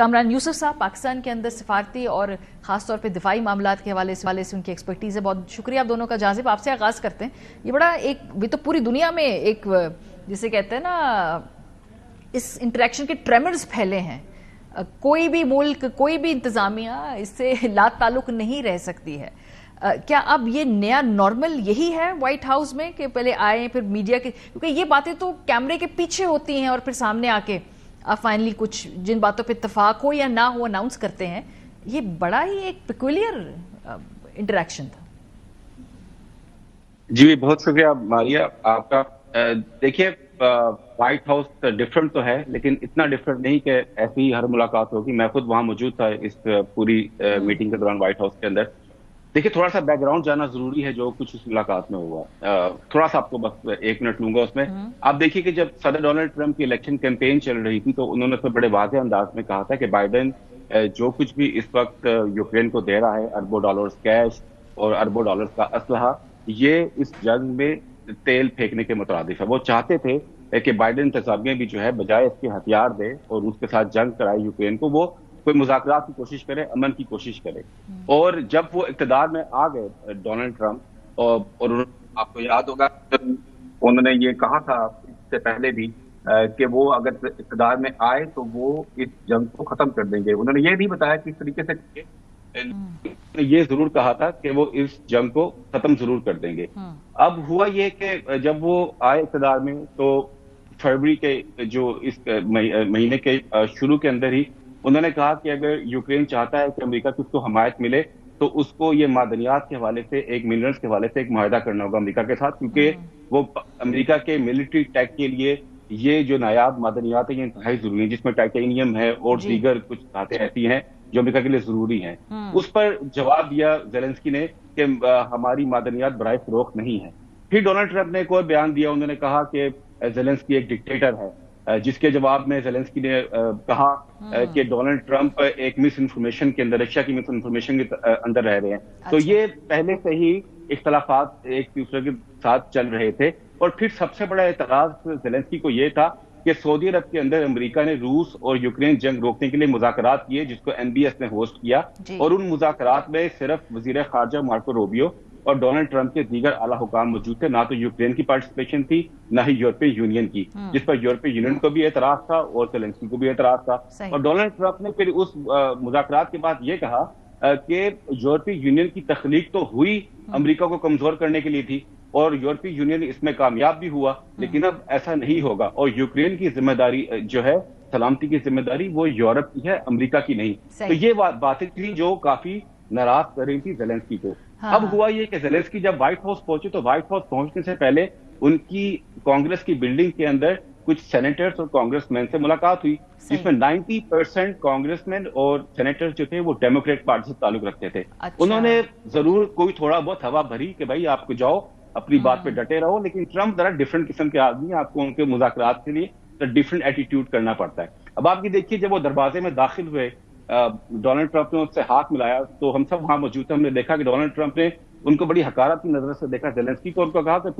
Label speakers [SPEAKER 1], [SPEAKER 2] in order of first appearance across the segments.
[SPEAKER 1] कामरान यूसुफ साहब, पाकिस्तान के अंदर सिफारती और ख़ासतौर पे दिफाई मामलात के हवाले से उनकी एक्सपर्टीज़ है। बहुत शुक्रिया आप दोनों का। जाज़िब, आपसे आगाज़ करते हैं। ये बड़ा ये तो पूरी दुनिया में एक, जिसे कहते हैं ना, इस इंटरेक्शन के ट्रेमर्स फैले हैं। कोई भी मुल्क, कोई भी इंतज़ामिया इससे लात ताल्लुक़ नहीं रह सकती है। क्या अब ये नया नॉर्मल यही है व्हाइट हाउस में कि पहले आए फिर मीडिया के, क्योंकि ये बातें तो कैमरे के पीछे होती हैं और फिर सामने आके आप फाइनली कुछ जिन बातों पे इत्तेफाक हो या ना हो अनाउंस करते हैं। ये बड़ा ही एक पेक्यूलियर इंटरेक्शन था।
[SPEAKER 2] जी बहुत शुक्रिया मारिया आपका। देखिए व्हाइट हाउस डिफरेंट तो है, लेकिन इतना डिफरेंट नहीं कि ऐसी ही हर मुलाकात होगी। मैं खुद वहां मौजूद था इस पूरी मीटिंग के दौरान व्हाइट हाउस के अंदर। देखिए थोड़ा सा बैकग्राउंड जानना जरूरी है जो कुछ उस मुलाकात में हुआ। थोड़ा सा आपको बस 1 मिनट लूंगा उसमें। आप देखिए कि जब सदर डोनाल्ड ट्रंप की इलेक्शन कैंपेन चल रही थी तो उन्होंने तो बड़े वाज़ेह अंदाज में कहा था कि बाइडेन जो कुछ भी इस वक्त यूक्रेन को दे रहा है, अरबों डॉलर्स कैश और अरबों डॉलर्स का असलहा, ये इस जंग में तेल फेंकने के मुतरादिफ है। वो चाहते थे कि बाइडेन इंतजामिया भी जो है बजाय इसके हथियार दे और उसके साथ जंग कराए यूक्रेन को, वो कोई मुज़ाकरात की कोशिश करे, अमन की कोशिश करे। और जब वो इक़्तिदार में आ गए डोनाल्ड ट्रंप, और आपको याद होगा उन्होंने ये कहा था इससे पहले भी कि वो अगर इक़्तिदार में आए तो वो इस जंग को खत्म कर देंगे। उन्होंने ये नहीं बताया किस तरीके से, ये जरूर कहा था कि वो इस जंग को खत्म जरूर कर देंगे। अब हुआ ये कि जब वो आए इक़्तिदार में तो फरवरी के जो इस महीने के शुरू के अंदर ही उन्होंने कहा कि अगर यूक्रेन चाहता है कि अमेरिका की उसको हमायत मिले तो उसको ये मादनियात के हवाले से, एक मिनरल्स के हवाले से एक मुआहदा करना होगा अमेरिका के साथ, क्योंकि वो अमेरिका के मिलिट्री टेक के लिए ये जो नायाब मादनियात है ये इंतहाई जरूरी है, जिसमें टाइटेनियम है और दीगर कुछ धातें ऐसी हैं जो अमेरिका के लिए जरूरी हैं। उस पर जवाब दिया ज़ेलेंस्की ने कि हमारी मादनियात बराए फरोख्त नहीं है। फिर डोनाल्ड ट्रंप ने एक और बयान दिया, उन्होंने कहा कि ज़ेलेंस्की एक डिक्टेटर है, जिसके जवाब में ज़ेलेंस्की ने कहा कि डोनाल्ड ट्रंप एक मिस इन्फॉर्मेशन के अंदर, रशिया की मिस इन्फॉर्मेशन के अंदर रह रहे हैं। तो ये पहले से ही इख्तलाफात एक दूसरे के साथ चल रहे थे। और फिर सबसे बड़ा एतराज ज़ेलेंस्की को ये था कि सऊदी अरब के अंदर अमेरिका ने रूस और यूक्रेन जंग रोकने के लिए मुज़ाकरात किए, जिसको एनबीएस ने होस्ट किया, और उन मुज़ाकरात में सिर्फ वज़ीर ख़ारजा मार्को रूबियो और डोनाल्ड ट्रंप के दीगर आला हुकाम मौजूद थे। ना तो यूक्रेन की पार्टिसिपेशन थी, ना ही यूरोपीय यूनियन की, जिस पर यूरोपीय यूनियन को भी एतराज था और ज़ेलेंस्की को भी एतराज था। और डोनाल्ड ट्रंप ने फिर उस मुज़ाकरात के बाद ये कहा कि यूरोपीय यूनियन की तख्लीक तो हुई अमेरिका को कमजोर करने के लिए थी और यूरोपीय यूनियन इसमें कामयाब भी हुआ, लेकिन अब ऐसा नहीं होगा और यूक्रेन की जिम्मेदारी जो है, सलामती की जिम्मेदारी, वो यूरोप की है, अमेरिका की नहीं। तो ये बातें थी जो काफी नाराज कर रही थी ज़ेलेंस्की को। अब हुआ ये कि ज़ेलेंस्की जब व्हाइट हाउस पहुंचे तो व्हाइट हाउस पहुंचने से पहले उनकी कांग्रेस की बिल्डिंग के अंदर कुछ सेनेटर्स और कांग्रेसमैन से मुलाकात हुई, जिसमें 90% कांग्रेसमैन और सेनेटर्स जो थे वो डेमोक्रेट पार्टी से ताल्लुक रखते थे। उन्होंने जरूर कोई थोड़ा बहुत हवा भरी कि भाई आपको जाओ अपनी बात पे डटे रहो, लेकिन ट्रंप जरा डिफरेंट किस्म के आदमी, आपको उनके मुज़ाकरात के लिए तो डिफरेंट एटीट्यूड करना पड़ता है। अब आप ये देखिए, जब वो दरवाजे में दाखिल हुए, डोनाल्ड ट्रंप ने उससे हाथ मिलाया तो हम सब वहां मौजूद थे, हमने देखा कि डोनाल्ड ट्रंप ने उनको बड़ी हकारत की नजर से देखा ज़ेलेंस्की को, उनको कहा कि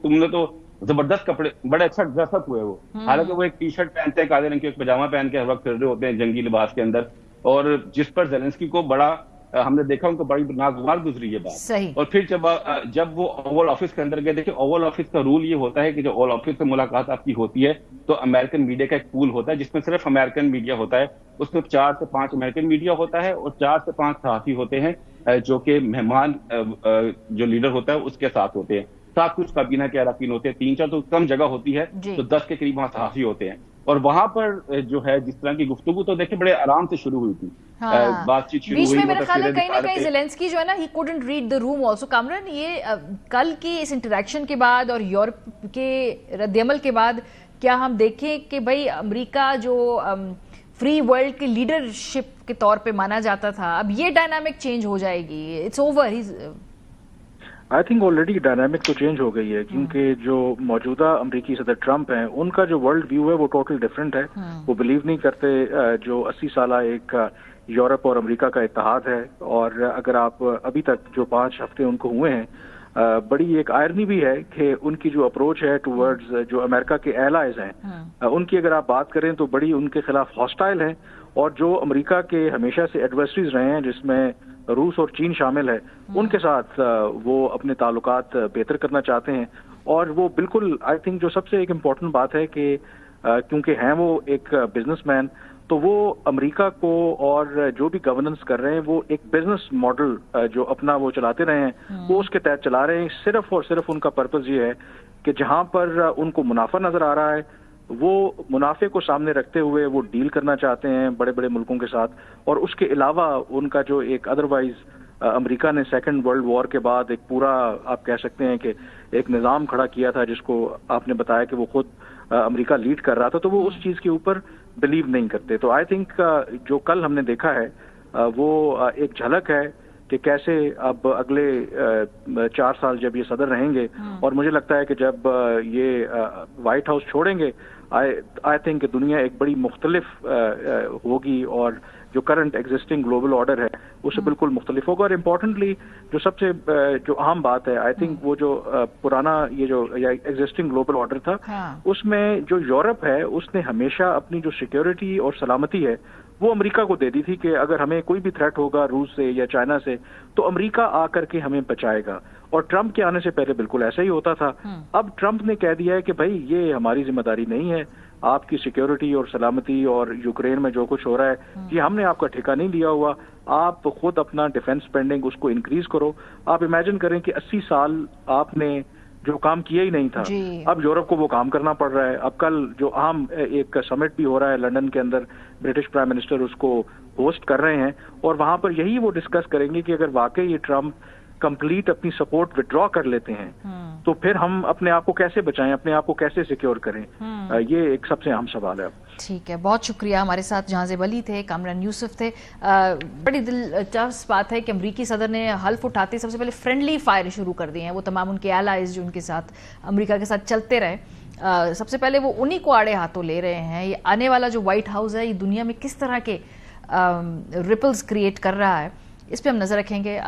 [SPEAKER 2] तुमने तो जबरदस्त कपड़े, बड़े अच्छा ड्रेसअप हुए वो। हालांकि वो एक टी शर्ट पहनते हैं, काले रंग की एक पजामा पहन के हर वक्त फिर रहे होते हैं जंगी लिबास के अंदर, और जिस पर ज़ेलेंस्की को बड़ा हमने देखा उनको बड़ी नागवार गुजरी ये बात। और फिर जब वो ओवल ऑफिस के अंदर गए, देखिए ओवल ऑफिस का रूल ये होता है कि जब ओवल ऑफिस से मुलाकात आपकी होती है तो अमेरिकन मीडिया का एक पूल होता है जिसमें सिर्फ अमेरिकन मीडिया होता है। उसमें 4 से 5 अमेरिकन मीडिया होता है और 4 से 5 सहाफी होते हैं जो कि मेहमान जो लीडर होता है उसके साथ होते हैं। साथ कुछ काबीना के अरकान होते हैं, 3-4 तो कम जगह होती है, तो 10 के करीब वहां सहाफी होते हैं। और वहां पर जो है जिस तरह की गुफ्तगू तो देखिए बड़े आराम से शुरू हुई थी, बातचीत शुरू हुई।
[SPEAKER 1] मेरे ख्याल है कहीं ना कहीं ज़ेलेंस्की जो है ना, he couldn't read the room also. Kamran, ये कल की इस इंटरेक्शन के बाद और यूरोप के रद्दअमल के बाद क्या हम देखें कि भाई अमेरिका जो फ्री वर्ल्ड की लीडरशिप के तौर पे माना जाता था, अब ये डायनामिक चेंज हो जाएगी? It's over.
[SPEAKER 3] I think already dynamic तो चेंज हो गई है, क्योंकि जो मौजूदा अमेरिकी सदर ट्रंप हैं उनका जो वर्ल्ड व्यू है वो टोटल डिफरेंट है। वो बिलीव नहीं करते जो 80 साल एक यूरोप और अमेरिका का इत्तेहाद है। और अगर आप अभी तक जो 5 हफ्ते उनको हुए हैं, बड़ी एक आयरनी भी है कि उनकी जो अप्रोच है टूवर्ड्स जो अमेरिका के एलाइज हैं, उनकी अगर आप बात करें तो बड़ी उनके खिलाफ हॉस्टाइल है और जो अमेरिका के हमेशा से एडवर्सरीज रहे हैं जिसमें रूस और चीन शामिल है, उनके साथ वो अपने ताल्लुकात बेहतर करना चाहते हैं। और वो बिल्कुल आई थिंक जो सबसे एक इम्पॉर्टेंट बात है कि क्योंकि हैं वो एक बिजनेसमैन, तो वो अमेरिका को और जो भी गवर्नेंस कर रहे हैं वो एक बिजनेस मॉडल जो अपना वो चलाते रहे हैं वो उसके तहत चला रहे हैं। सिर्फ और सिर्फ उनका पर्पस ये है कि जहां पर उनको मुनाफा नजर आ रहा है वो मुनाफे को सामने रखते हुए वो डील करना चाहते हैं बड़े बड़े मुल्कों के साथ। और उसके अलावा उनका जो एक अदरवाइज अमेरिका ने सेकेंड वर्ल्ड वॉर के बाद एक पूरा आप कह सकते हैं कि एक निज़ाम खड़ा किया था जिसको आपने बताया कि वो खुद अमेरिका लीड कर रहा था, तो वो उस चीज़ के ऊपर बिलीव नहीं करते। तो आई थिंक जो कल हमने देखा है वो एक झलक है कि कैसे अब अगले 4 साल जब ये सदर रहेंगे, और मुझे लगता है कि जब ये व्हाइट हाउस छोड़ेंगे आई थिंक दुनिया एक बड़ी मुख्तलिफ होगी और जो करंट एग्जिस्टिंग ग्लोबल ऑर्डर है उससे बिल्कुल मुख्तलिफ होगा। और इम्पोर्टेंटली जो सबसे जो अहम बात है आई थिंक वो जो पुराना ये जो एग्जिस्टिंग ग्लोबल ऑर्डर था, उसमें जो यूरोप है उसने हमेशा अपनी जो सिक्योरिटी और सलामती है वो अमेरिका को दे दी थी कि अगर हमें कोई भी थ्रेट होगा रूस से या चाइना से तो अमेरिका आकर के हमें बचाएगा। और ट्रंप के आने से पहले बिल्कुल ऐसा ही होता था। अब ट्रंप ने कह दिया है कि भाई ये हमारी जिम्मेदारी नहीं है, आपकी सिक्योरिटी और सलामती और यूक्रेन में जो कुछ हो रहा है ये हमने आपका ठेका नहीं लिया हुआ, आप खुद अपना डिफेंस स्पेंडिंग उसको इंक्रीज करो। आप इमेजिन करें कि 80 साल आपने जो काम किया ही नहीं था, अब यूरोप को वो काम करना पड़ रहा है। अब कल जो अहम एक समिट भी हो रहा है लंदन के अंदर, ब्रिटिश प्राइम मिनिस्टर उसको होस्ट कर रहे हैं और वहां पर यही वो डिस्कस करेंगे कि अगर वाकई ये ट्रंप कंप्लीट अपनी सपोर्ट विड्रॉ कर लेते हैं तो फिर हम अपने आप को कैसे बचाएं, अपने आप को कैसे सिक्योर करें, ये एक सबसे अहम सवाल है।
[SPEAKER 1] ठीक है, बहुत शुक्रिया। हमारे साथ जाज़िब अली थे, कामरान यूसुफ थे। बड़ी दिलचस्प बात है कि अमरीकी सदर ने हल्फ उठाते सबसे पहले फ्रेंडली फायर शुरू कर दिए हैं। वो तमाम उनके एलाइज जो उनके साथ अमेरिका के साथ चलते रहे, सबसे पहले वो उन्हीं को आड़े हाथों ले रहे हैं। ये आने वाला जो व्हाइट हाउस है ये दुनिया में किस तरह के रिपल्स क्रिएट कर रहा है इस पर हम नजर रखेंगे।